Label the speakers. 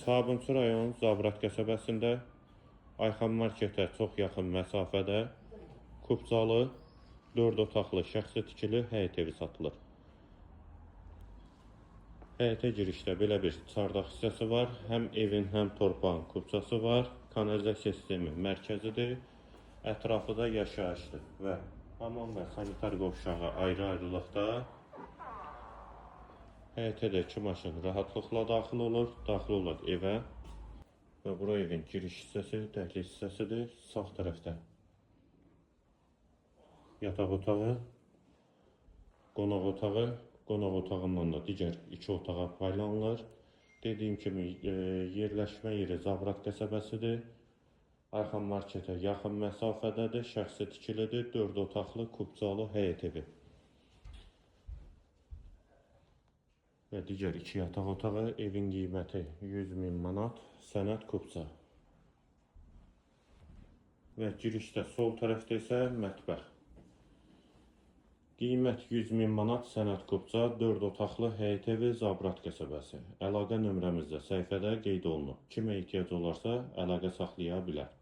Speaker 1: Sabunçu rayon Zabrat qəsəbəsində Ayxan marketə çox yaxın məsafədə kubcalı 4 otaqlı şəxsi tikili həyət evi satılır. Həyətə girişdə belə bir çardaq hissəsi var. Həm evin, həm torpağın kubcası var. Kanalizasiya sistemi mərkəzidir. Ətrafı da yaşayışdır və hamam və sanitar qovşağı ayrı-ayrılıqda. Həyətə də 2 maşın rahatlıqla daxil olur. Daxil olur evə. Və bura evin giriş hissəsi, dəhliz hissəsidir. Sağ tərəfdə yataq otağı, qonaq otağı, qonaq otağından da digər 2 otağa paylanılır. Dediyim kimi yerləşmə yeri Zabrat qəsəbəsidir. Ayxan marketə yaxın məsafədədir, şəxsi tikilidir, 4 otaqlı kubcalı həyət evi. Və digər 2 yataq otağı, evin qiyməti 100.000 manat, sənəd kubca. Və girişdə sol tərəfdə isə mətbəx. Qiymət 100.000 manat, sənəd kubca, 4 otaqlı həyət evi Zabrat qəsəbəsi. Əlaqə nömrəmizdə səhifədə qeyd olunub. Kimə ehtiyac olarsa əlaqə saxlaya bilər.